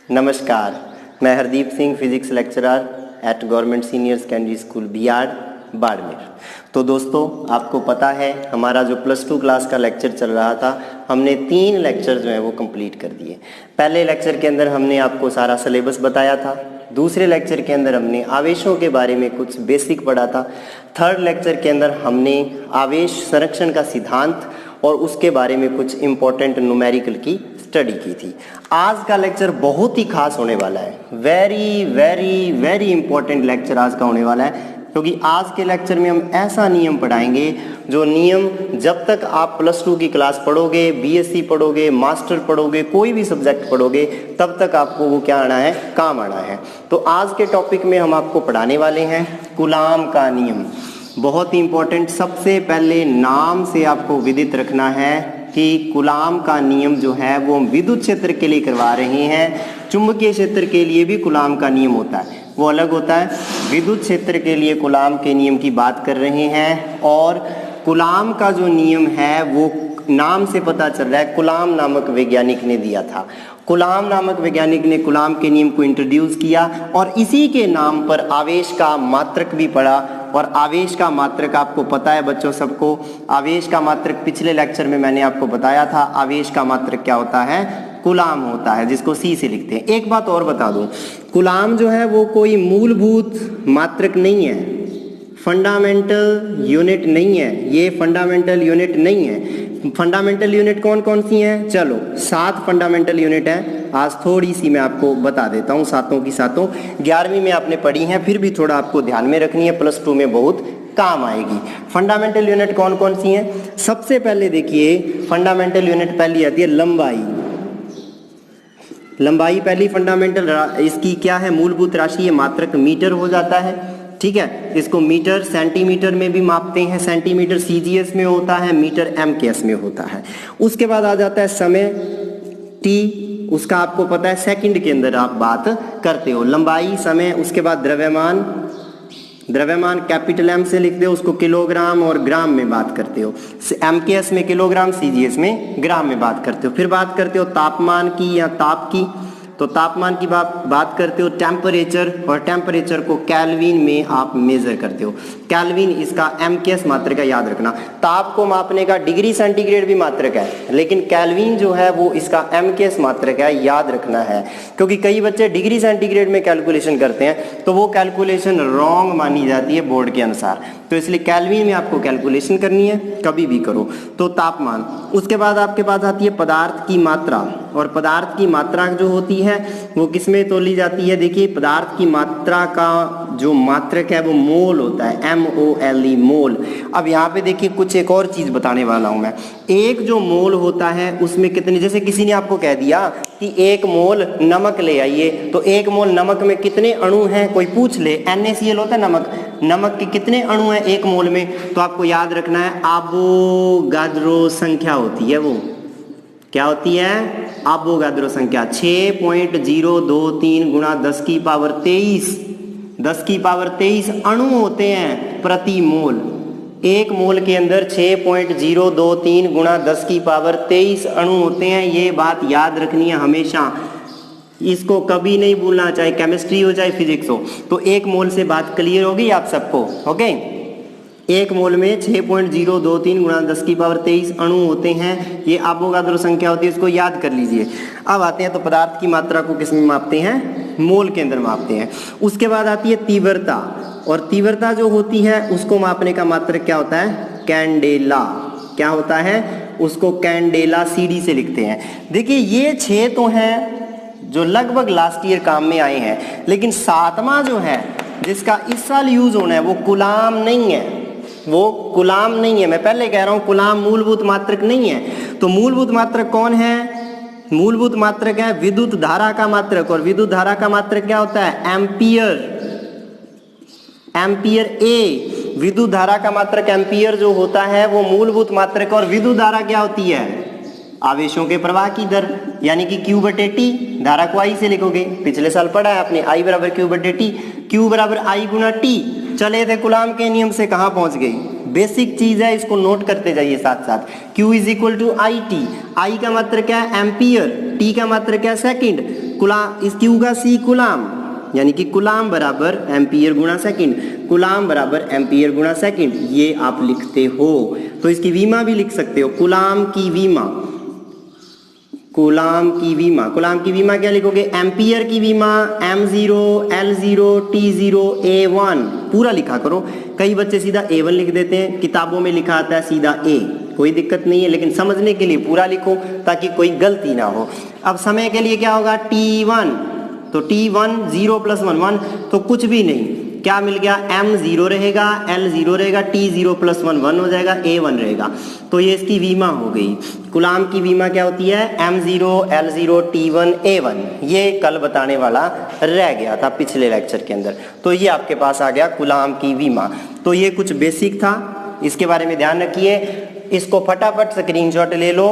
नमस्कार, मैं Hardeep Singh, physics lecturer eight government senior secondary school Bihar Barmer. तो दोस्तों, आपको पता है हमारा जो +2 क्लास का लेक्चर चल रहा था, हमने 3 लेक्चर जो हैं वो कंप्लीट कर दिए। पहले लेक्चर के अंदर हमने आपको सारा सिलेबस बताया था। दूसरे लेक्चर के अंदर हमने आवेशों के बारे में कुछ बेसिक पढ़ा था। थर्ड लेक्चर के अंदर हमने आवेश संरक्षण का सिद्धांत और उसके बारे में कुछ इम्पोर्टेंट न्यूमेरिकल की स्टडी की थी। आज का लेक्चर बहुत ही खास होने वाला है। Very very very important lecture आज का होने वाला है, क्योंकि आज के लेक्चर में हम ऐसा नियम पढ़ाएंगे जो नियम जब तक आप +2 की क्लास पढ़ोगे, बीएससी पढ़ोगे, मास्टर पढ़ोगे, कोई भी सब्जेक्ट पढ़ोगे, तब तक आपको वो क्या आना है, काम आना है। तो आज के टॉपिक में हम आपको पढ़ाने वाले हैं कूलाम का नियम। बहुत ही इंपॉर्टेंट। सबसे पहले नाम से आपको विदित रखना है कि कूलाम का नियम जो है वो विद्युत क्षेत्र के लिए करवा रहे हैं। चुंबकीय क्षेत्र के लिए भी कूलाम का नियम होता है, वो अलग होता है। विद्युत क्षेत्र के लिए कूलाम के नियम की बात कर रहे हैं, और कूलाम का जो नियम है वो नाम से पता चल रहा है, कूलाम नामक वैज्ञानिक ने दिया था। कूलाम नामक वैज्ञानिक ने कूलाम के नियम को इंट्रोड्यूस किया, और इसी के नाम पर आवेश का मात्रक भी पढ़ा। और आवेश का मात्रक आपको पता है बच्चों सबको, आवेश का मात्रक पिछले लेक्चर में मैंने आपको बताया था। आवेश का मात्रक क्या होता है, कूलाम होता है, जिसको C से लिखते हैं। एक बात और बता दूं, कूलाम जो है वो कोई मूलभूत मात्रक नहीं है, फंडामेंटल यूनिट नहीं है। ये फंडामेंटल यूनिट नहीं है। फंडामेंटल यूनिट कौन कौन सी हैं? चलो 7 फंडामेंटल यूनिट हैं। आज थोड़ी सी मैं आपको बता देता हूँ, सातों की सातों 11वीं में आपने पढ़ी हैं, फिर भी थोड़ा आपको ध्यान में रखनी है, +2 में बहुत काम आएगी। फंडामेंटल यूनिट कौन कौन सी हैं? सबसे पहले देखिए, फंडामेंटल यूनिट पहली आती है लंबाई। लंबाई पहली फंडामेंटल इसकी क्या है, मूलभूत राशि। ये मात्रक मीटर हो जाता है, ठीक है। इसको मीटर सेंटीमीटर में भी मापते हैं। सेंटीमीटर CGS में होता है, मीटर MKS में होता है। उसके बाद आ जाता है समय T, उसका आपको पता है सेकंड के अंदर आप बात करते हो। लंबाई, समय, उसके बाद द्रव्यमान। द्रव्यमान कैपिटल M से लिखते हो, उसको किलोग्राम और ग्राम में बात करते हो। MKS में किलोग्राम, CGS में ग्राम में बात करते हो। फिर बात करते हो तापमान की या ताप की, तो तापमान की बात करते हो। टेम्परेचर, और टेम्परेचर को केल्विन में आप मेजर करते हो। केल्विन इसका MKS मात्रक है, याद रखना। ताप को मापने का डिग्री सेंटीग्रेड भी मात्रक है, लेकिन केल्विन जो है वो इसका MKS मात्रक है, याद रखना है। क्योंकि कई बच्चे डिग्री सेंटीग्रेड में कैलकुलेशन करते हैं, तो वो कैलकुलेशन रॉन्ग मानी जाती है बोर्ड के अनुसार। तो इसलिए केल्विन में आपको कैलकुलेशन करनी है, कभी भी करो। तो तापमान। उसके बाद आपके पास आती है पदार्थ की मात्रा, और पदार्थ की मात्रा जो होती है वो किसमें तोली जाती है? देखिए, पदार्थ की मात्रा का जो मात्रक है वो मोल होता है, MOLE, मोल। अब यहाँ पे देखिए कुछ एक और चीज बताने वाला हूं मैं। एक जो मोल होता है उसमें कितने, जैसे किसी ने आपको कह दिया कि 1 मोल नमक ले आइए, तो 1 मोल नमक में कितने अणु हैं, कोई पूछ ले। NaCl होता है नमक, नमक के कितने अणु हैं 1 मोल में? तो आपको याद रखना है अवोगाद्रो संख्या होती है। वो क्या होती है? अवोगाद्रो संख्या 6.023 गुणा 10 की पावर 23, 10 की पावर 23 अणु होते हैं प्रति मोल। 1 मोल के अंदर 6.023 गुणा 10 की पावर 23 अणु होते हैं। ये बात याद रखनी है हमेशा, इसको कभी नहीं भूलना, चाहे केमिस्ट्री हो चाहे फिजिक्स हो। तो 1 मोल से बात क्लियर होगी आप सबको? ओके, 1 मोल में 6.023 गुणा 10 की पावर 23 अणु होते हैं। ये अवोगाद्रो संख्या होती है, इसको याद कर लीजिए। अब आते हैं तो पदार्थ की मात्रा को किस में मापते हैं? मोल के अंदर मापते हैं। उसके बाद आती है तीव्रता, और तीव्रता जो होती है उसको मापने का मात्रक क्या होता है? कैंडेला। क्या होता है? उसको कैंडेला CD से लिखते हैं। देखिए, ये 6 तो हैं जो लगभग लास्ट ईयर काम में आए हैं, लेकिन 7वां जो है जिसका इस साल यूज होना है वो कूलाम नहीं है। वो कूलाम नहीं है, मैं पहले कह रहा हूं कूलाम मूलभूत मात्रक नहीं है। तो मूलभूत मात्रक कौन है? मूलभूत मात्रक है विद्युत धारा का मात्रक, और विद्युत धारा का मात्रक क्या होता है? एम्पियर। एम्पियर A, विद्युत धारा का मात्रक एम्पियर जो होता है वो मूलभूत मात्रक। और विद्युत धारा क्या होती है? आवेशों के प्रवाह की दर, यानी कि Q/T। धारा को I से लिखोगे, पिछले साल पढ़ा है आपने, I = Q/T, Q = I × T। चले थे कूलाम के नियम से कहाँ पहुंच गई? बेसिक चीज है, इसको नोट करते जाइए साथ साथ। Q = IT, I का मात्रक क्या है? एम्पियर, T का मात्रक क्या है? सेकंड। इस Q का C कूलाम, यानी कि कूलाम बराबर एम्पियर गुणा सेकंड, कूलाम बराबर एम्पियर गुणा सेकंड, ये आप लिखते हो। तो इसकी वीमा भी लिख सकते हो, कूलाम की वीमा, कूलाम की वीमा, कूलाम की वीमा क्या लिखोगे, एम्पियर की वीमा M0 L0 T0 A1, पूरा लिखा करो। कई बच्चे सीधा A1 लिख देते हैं, किताबों में लिखा आता है सीधा A, कोई दिक्कत नहीं है, लेकिन समझने के लिए पूरा लिखो ताकि कोई गलती ना हो। अब समय के लिए क्या होगा, T1, तो T1 0 + 1 1, तो कुछ भी नहीं, क्या मिल गया, M0 रहेगा, L0 रहेगा, T0 + 1 1 हो जाएगा, A1 रहेगा। तो ये इसकी वीमा हो गई। कूलाम की वीमा क्या होती है, M0 L0 T1 A1, ये कल बताने वाला रह गया था पिछले लेक्चर के अंदर। तो ये आपके पास आ गया कूलाम की वीमा। तो ये कुछ बेसिक था, इसके बारे में ध्यान रखिए। इसको फटाफट स्क्रीनशॉट ले लो,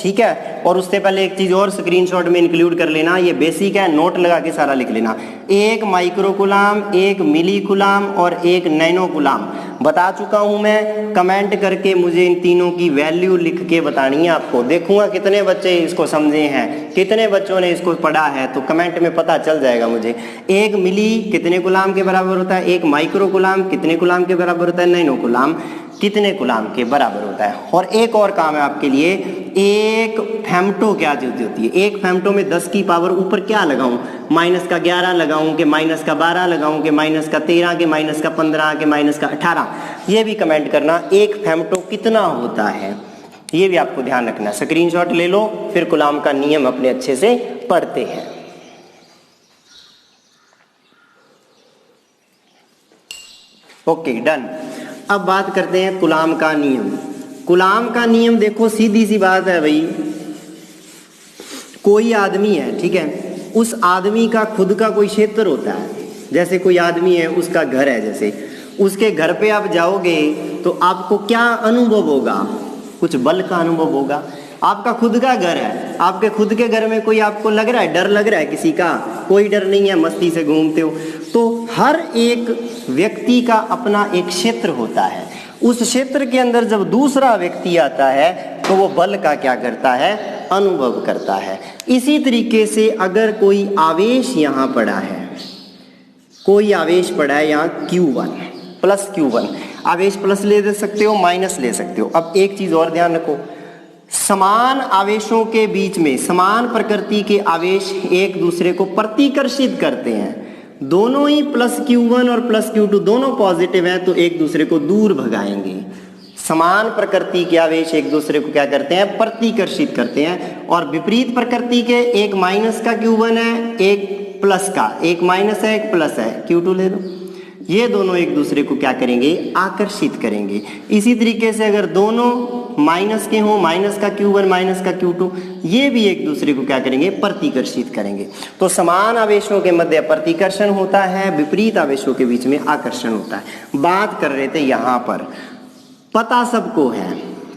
ठीक है। और उससे पहले एक चीज और स्क्रीनशॉट में इंक्लूड कर लेना, ये बेसिक है, नोट लगा के सारा लिख लेना। 1 माइक्रो कूलाम, 1 मिली कूलाम और 1 नैनो कूलाम बता चुका हूं मैं। कमेंट करके मुझे इन तीनों की वैल्यू लिख के बतानी है आपको। देखूंगा कितने बच्चे इसको समझे हैं, कितने बच्चों ने इसको पढ़ा है, तो कमेंट में पता चल जाएगा मुझे। 1 मिली कितने कूलाम के बराबर होता है, 1 माइक्रो कूलाम कितने कूलाम के बराबर होता है, नैनो कूलाम कितने कूलाम के बराबर होता है। और एक और काम है आपके लिए, एक फेम्टो क्या चीज होती है, एक फेम्टो में 10 की पावर ऊपर क्या लगाऊं, -11 लगाऊं कि -12 लगाऊं कि -13 के -15 के -18, ये भी कमेंट करना। एक फेम्टो कितना होता है ये भी आपको ध्यान रखना। स्क्रीनशॉट ले लो, फिर कूलाम का नियम अपने अच्छे से पढ़ते हैं। Okay done. अब बात करते हैं कूलाम का नियम। कूलाम का नियम देखो, सीधी सी बात है भाई, कोई आदमी है, ठीक है, उस आदमी का खुद का कोई क्षेत्र होता है। जैसे कोई आदमी है, उसका घर है, जैसे उसके घर पे आप जाओगे तो आपको क्या अनुभव होगा, कुछ बल का अनुभव होगा। आपका खुद का घर है, आपके खुद के घर में कोई आपको लग रहा है, डर लग रहा है किसी का, कोई डर नहीं है, मस्ती से घूमते हो। तो हर एक व्यक्ति का अपना एक क्षेत्र होता है। उस क्षेत्र के अंदर जब दूसरा व्यक्ति आता है तो वो बल का क्या करता है, अनुभव करता है। इसी तरीके से अगर कोई आवेश यहाँ पड़ा है, कोई आवेश पड़ा है यहाँ Q1 प्लस Q1, आवेश प्लस ले सकते हो, माइनस ले सकते हो। अब एक चीज और ध्यान रखो, समान आवेशों के बीच में, समान प्रकृति के आवेश एक दूसरे को प्रतिकर्षित करते हैं। दोनों ही प्लस Q1 और प्लस Q2 दोनों पॉजिटिव हैं, तो एक दूसरे को दूर भगाएंगे। समान प्रकृति के आवेश एक दूसरे को क्या करते हैं, प्रतिकर्षित करते हैं। और विपरीत प्रकृति के, एक माइनस का Q1 है, एक प्लस का, एक माइनस है एक प्लस है, Q2 ले लो, ये दोनों एक दूसरे को क्या करेंगे, आकर्षित करेंगे। इसी तरीके से अगर दोनों माइनस के हों, माइनस का Q1 माइनस का Q2, ये भी एक दूसरे को क्या करेंगे, प्रतिकर्षित करेंगे। तो समान आवेशों के मध्य प्रतिकर्षण होता है, विपरीत आवेशों के बीच में आकर्षण होता है। बात कर रहे थे यहाँ पर, पता सबको है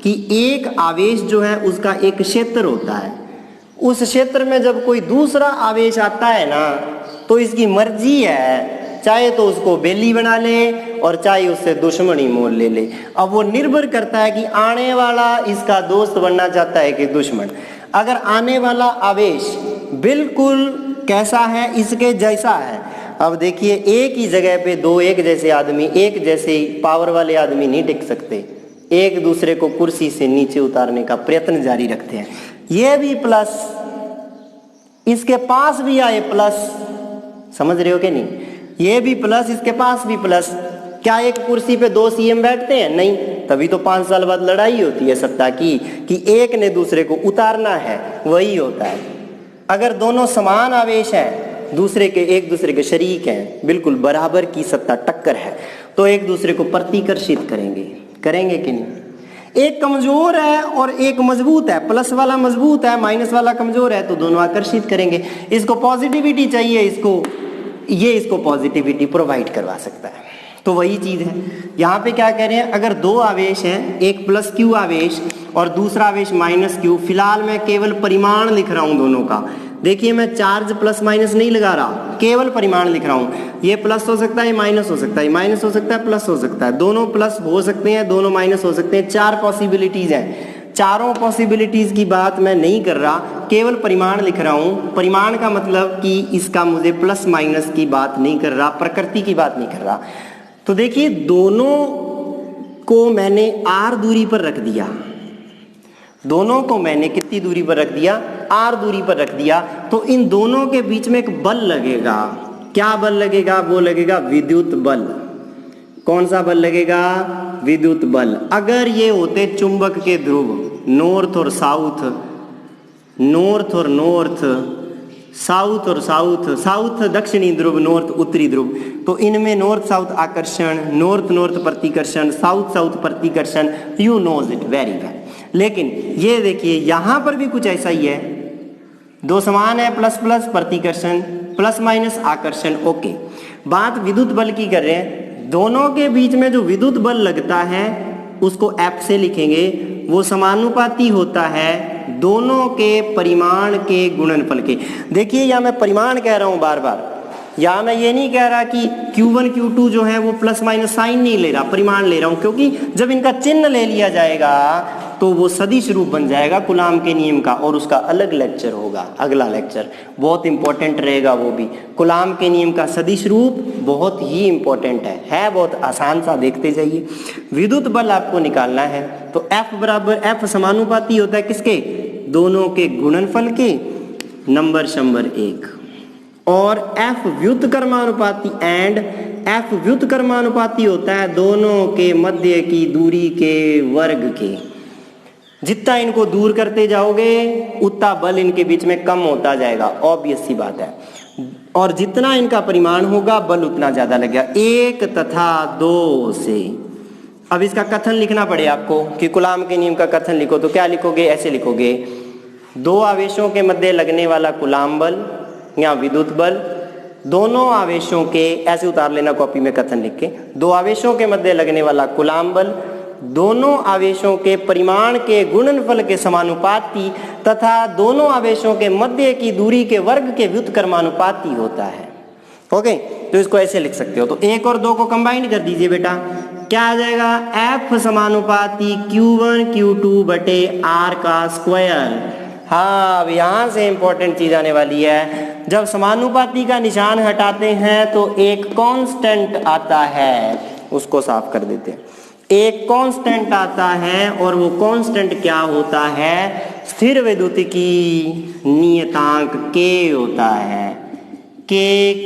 कि एक आवेश जो है उसका एक क्षेत्र होता है। उस क्षेत्र में जब कोई दूसरा आवेश आता है ना, तो इसकी मर्जी है, चाहे तो उसको बेली बना ले और चाहे उससे दुश्मनी मोल ले ले। अब वो निर्भर करता है कि आने वाला इसका दोस्त बनना चाहता है कि दुश्मन। अगर आने वाला आवेश बिल्कुल कैसा है, इसके जैसा है। अब देखिए, एक ही जगह पे दो एक जैसे आदमी, एक जैसे पावर वाले आदमी नहीं टिक सकते, एक दूसरे को कुर्सी से नीचे उतारने का प्रयत्न जारी रखते हैं। ये भी प्लस, इसके पास भी आए प्लस, समझ रहे हो कि नहीं, ये भी प्लस, इसके पास भी प्लस। क्या एक कुर्सी पे 2 CM बैठते हैं? नहीं, तभी तो 5 साल बाद लड़ाई होती है सत्ता की, कि एक ने दूसरे को उतारना है, वही होता है। अगर दोनों समान आवेश हैं, दूसरे के, एक दूसरे के शरीक हैं, बिल्कुल बराबर की सत्ता, टक्कर है, तो एक दूसरे को प्रतिकर्षित करेंगे, करेंगे कि नहीं। एक कमजोर है और एक मजबूत है, प्लस वाला मजबूत है, माइनस वाला कमजोर है, तो दोनों आकर्षित करेंगे। इसको पॉजिटिविटी चाहिए, इसको पॉजिटिविटी प्रोवाइड करवा सकता है। तो वही चीज है यहाँ पे, क्या कह रहे हैं, अगर 2 आवेश हैं, एक प्लस Q आवेश और दूसरा आवेश माइनस Q, फिलहाल मैं केवल परिमाण लिख रहा हूं दोनों का। देखिए, मैं चार्ज प्लस माइनस नहीं लगा रहा, केवल परिमाण लिख रहा हूं। ये प्लस हो सकता है, माइनस हो सकता है, माइनस हो सकता है, प्लस हो सकता है, दोनों प्लस हो सकते हैं, दोनों माइनस हो सकते हैं। 4 पॉसिबिलिटीज हैं, चारों पॉसिबिलिटीज की बात मैं नहीं कर रहा, केवल परिमाण लिख रहा हूं। परिमाण का मतलब कि इसका मुझे प्लस माइनस की बात नहीं कर रहा, प्रकृति की बात नहीं कर रहा। तो देखिए दोनों को मैंने r दूरी पर रख दिया, दोनों को मैंने कितनी दूरी पर रख दिया, r दूरी पर रख दिया। तो इन दोनों के बीच में एक बल लगेगा। क्या बल लगेगा? वो लगेगा विद्युत बल। कौन सा बल लगेगा? विद्युत बल। अगर ये होते चुंबक के ध्रुव, नॉर्थ और साउथ, नॉर्थ और नॉर्थ, साउथ और साउथ, साउथ दक्षिणी ध्रुव, नॉर्थ उत्तरी ध्रुव, तो इनमें नॉर्थ साउथ आकर्षण, नॉर्थ नॉर्थ प्रतिकर्षण, साउथ साउथ प्रतिकर्षण, you knows it very well. लेकिन ये देखिए यहां पर भी कुछ ऐसा ही है, दो समान है, प्लस प्लस प्रतिकर्षण, प्लस माइनस आकर्षण। ओके, बात विद्युत बल की कर रहे हैं। दोनों के बीच में जो विद्युत बल लगता है उसको F से लिखेंगे, वो समानुपाती होता है दोनों के परिमाण के गुणनफल के। देखिए यहां मैं परिमाण कह रहा हूं बार बार, या मैं ये नहीं कह रहा कि Q1 Q2 जो है वो प्लस माइनस साइन नहीं ले रहा, परिमाण ले रहा हूं, क्योंकि जब इनका चिन्ह ले लिया जाएगा तो वो सदिश रूप बन जाएगा कुलाम के नियम का, और उसका अलग लेक्चर होगा, अगला लेक्चर बहुत इंपॉर्टेंट रहेगा वो भी। कुलाम के नियम का सदिश रूप बहुत ही इंपॉर्टेंट है बहुत आसान सा, देखते जाइए। विद्युत बल आपको निकालना है तो F बराबर, F समानुपाती होता है किसके? दोनों के गुणनफल के, नंबर 1। और F व्युत्क्रमानुपाती एंड F व्युत्क्रमानुपाती होता है दोनों के मध्य की दूरी के वर्ग के। जितना इनको दूर करते जाओगे उतना बल इनके बीच में कम होता जाएगा, ऑब्वियस सी बात है। और जितना इनका परिमाण होगा बल उतना ज्यादा लगेगा। 1 तथा 2 से, अब इसका कथन लिखना पड़े आपको कि कुलाम के नियम का कथन लिखो, तो क्या लिखोगे? ऐसे लिखोगे, दो आवेशों के मध्य लगने वाला कुलाम बल या विद्युत बल, दोनों आवेशों के, ऐसे उतार लेना कॉपी में कथन लिख के, दो आवेशों के मध्य लगने वाला कुलाम बल दोनों आवेशों के परिमाण के गुणनफल के समानुपाती तथा दोनों आवेशों के मध्य की दूरी के वर्ग के व्युत्क्रमानुपाती होता है। ओके, तो इसको ऐसे लिख सकते हो। तो 1 और 2 को कंबाइन कर दीजिए बेटा, क्या आ जाएगा? F समानुपाती Q1 Q2 बटे R का स्क्वायर। हाँ, अब यहाँ से इंपॉर्टेंट चीज आने वाली है। जब समानुपाती का निशान हटाते हैं तो एक कांस्टेंट आता है, उसको साफ कर देते हैं। एक कांस्टेंट आता है और वो कांस्टेंट क्या होता है? स्थिर वैद्युतिकी नियतांक K होता है। K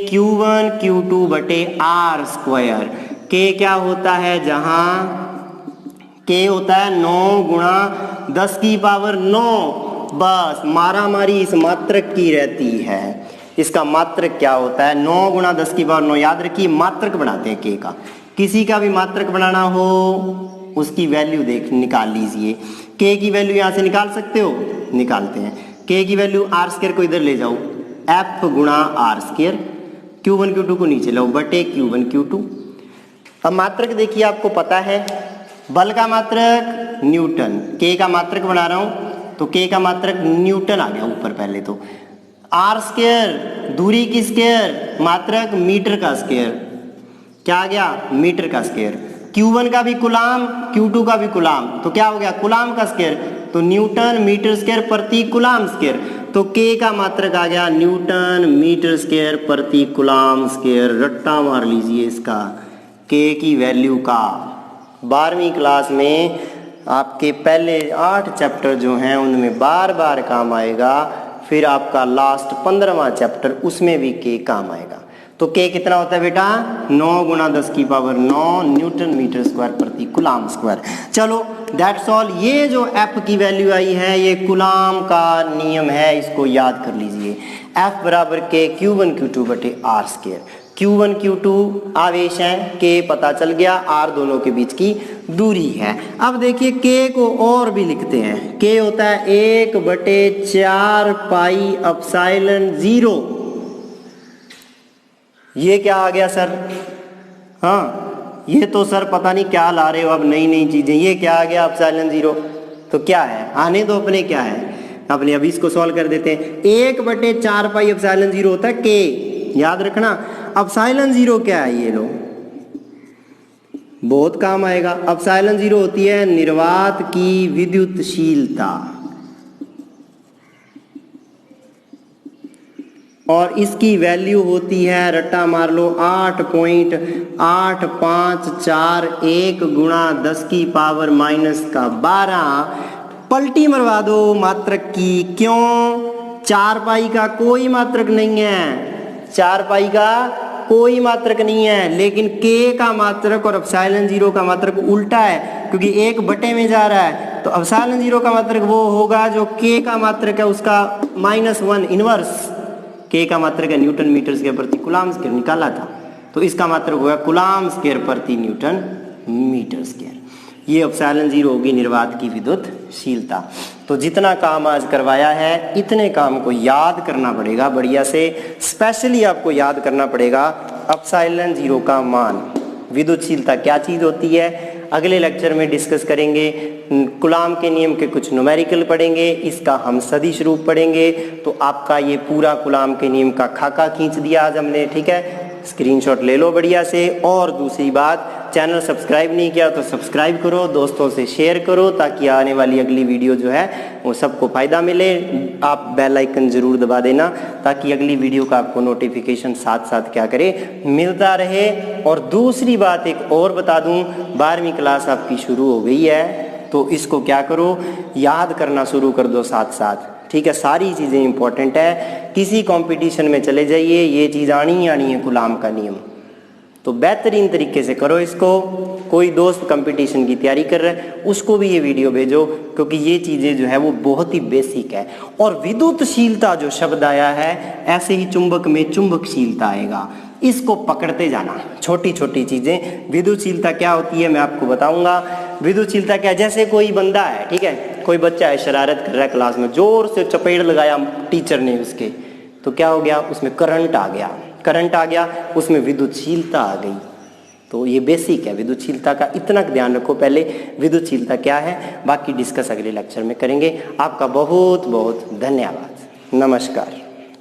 Q1 Q2 बटे R स्क्वायर। K क्या होता है? जहां K होता है 9 गुणा 10 की पावर 9। बस मारा मारी इस मात्रक की रहती है। इसका मात्रक क्या होता है? 9 गुणा 10 की पावर 9। याद रखिए मात्रक बनाते हैं K का। किसी का भी मात्रक बनाना हो उसकी वैल्यू निकाल लीजिए। K की वैल्यू यहाँ से निकाल सकते हो, निकालते हैं। K की वैल्यू R स्क्वायर को इधर ले जाओ, F गुणा R स्क्वायर, Q1 Q2 को नीचे लाओ बटे Q1 Q2। अब मात्रक देखिए, आपको पता है बल का मात्रक न्यूटन, K का मात्रक बना रहा हूँ तो K का मात्रक न्यूटन आ गया ऊपर। पहले तो R स्क्वायर दूरी की स्क्वायर, मात्रक मीटर का स्क्वायर, क्या आ गया? मीटर का स्क्वायर। Q1 का भी कुलाम, Q2 का भी कुलाम, तो क्या हो गया? कुलाम का स्क्वायर, तो न्यूटन मीटर स्क्वायर प्रति कुलाम स्क्वायर। तो K का मात्रक आ गया न्यूटन मीटर स्क्वायर प्रति कुलाम स्क्वायर। रट्टा मार लीजिए इसका K की वैल्यू का। 12वीं क्लास में आपके पहले 8 चैप्टर जो हैं उनमें बार बार काम आएगा, फिर आपका लास्ट 15वां चैप्टर उसमें भी K काम आएगा। तो K कितना होता है बेटा? 9 गुणा 10 की पावर 9 न्यूटन मीटर स्क्वायर प्रति कुलाम स्क्वायर। चलो दैट्स ऑल। ये जो F की वैल्यू आई है ये कुलाम का नियम है, इसको याद कर लीजिए। F बराबर K Q1 Q2 बटे R स्क्वायर। Q1 Q2 आवेश है, K पता चल गया, R दोनों के बीच की दूरी है। अब देखिए K को और भी लिखते हैं। K होता है 1 बटे 4 पाई एप्सिलॉन 0। ये क्या आ गया सर? हाँ, ये तो सर पता नहीं क्या ला रहे हो अब नई नई चीजें। ये क्या आ गया एप्सिलॉन 0? तो क्या है? आने दो अपने, क्या है अपने। अभी इसको सॉल्व कर देते हैं। 1 बटे 4 पाई एप्सिलॉन 0 होता है K, याद रखना। एप्सिलॉन 0 क्या है? ये लो बहुत काम आएगा। एप्सिलॉन 0 होती है निर्वात की विद्युतशीलता और इसकी वैल्यू होती है, रट्टा मार लो, 8.8541 गुणा 10 की पावर -12। पलटी मरवा दो मात्रक की। क्यों? 4 पाई का कोई मात्रक नहीं है, 4 पाई का कोई मात्रक नहीं है, लेकिन k का मात्रक और एप्सिलॉन 0 का मात्रक उल्टा है, क्योंकि 1 बटे में जा रहा है। तो एप्सिलॉन 0 का मात्रक वो होगा जो k का मात्रक है उसका -1 इनवर्स। k का मात्रक है न्यूटन मीटर स्क्वायर प्रति कूलम स्क्वायर निकाला था, तो इसका मात्रक होगा कूलम स्क्वायर प्रति न्यूटन मीटर स्क्वायर। ये एप्सिलॉन 0 होगी निर्वात की विद्युतशीलता। तो जितना काम आज करवाया है इतने काम को याद करना पड़ेगा बढ़िया से। स्पेशली आपको याद करना पड़ेगा एप्सिलॉन 0 का मान। विद्युतशीलता क्या चीज़ होती है अगले लेक्चर में डिस्कस करेंगे। कूलम के नियम के कुछ न्यूमेरिकल पढ़ेंगे, इसका हम सदिश रूप पढ़ेंगे। तो आपका ये पूरा कूलम के नियम का खाका खींच दिया आज हमने, ठीक है। स्क्रीनशॉट ले लो बढ़िया से। और दूसरी बात, चैनल सब्सक्राइब नहीं किया तो सब्सक्राइब करो, दोस्तों से शेयर करो, ताकि आने वाली अगली वीडियो जो है वो सबको फ़ायदा मिले। आप बेल आइकन ज़रूर दबा देना, ताकि अगली वीडियो का आपको नोटिफिकेशन साथ साथ क्या करे, मिलता रहे। और दूसरी बात एक और बता दूं, 12वीं क्लास आपकी शुरू हो गई है, तो इसको क्या करो, याद करना शुरू कर दो साथ साथ, ठीक है। सारी चीज़ें इंपॉर्टेंट है। किसी कंपटीशन में चले जाइए, ये चीज़ आनी ही आनी है कूलम का नियम, तो बेहतरीन तरीके से करो इसको। कोई दोस्त कंपटीशन की तैयारी कर रहा है उसको भी ये वीडियो भेजो, क्योंकि ये चीज़ें जो है वो बहुत ही बेसिक है। और विद्युतशीलता जो शब्द आया है, ऐसे ही चुंबक में चुंबकशीलता आएगा, इसको पकड़ते जाना। छोटी छोटी चीज़ें, विद्युतशीलता क्या होती है मैं आपको बताऊंगा। विद्युतशीलता क्या, जैसे कोई बंदा है, ठीक है, कोई बच्चा है शरारत कर रहा है क्लास में, जोर से चपेड़ लगाया टीचर ने उसके, तो क्या हो गया, उसमें करंट आ गया। करंट आ गया, उसमें विद्युतशीलता आ गई। तो ये बेसिक है विद्युतशीलता का, इतना ध्यान रखो पहले विद्युतशीलता क्या है। बाकी डिस्कस अगले लेक्चर में करेंगे। आपका बहुत बहुत धन्यवाद। नमस्कार।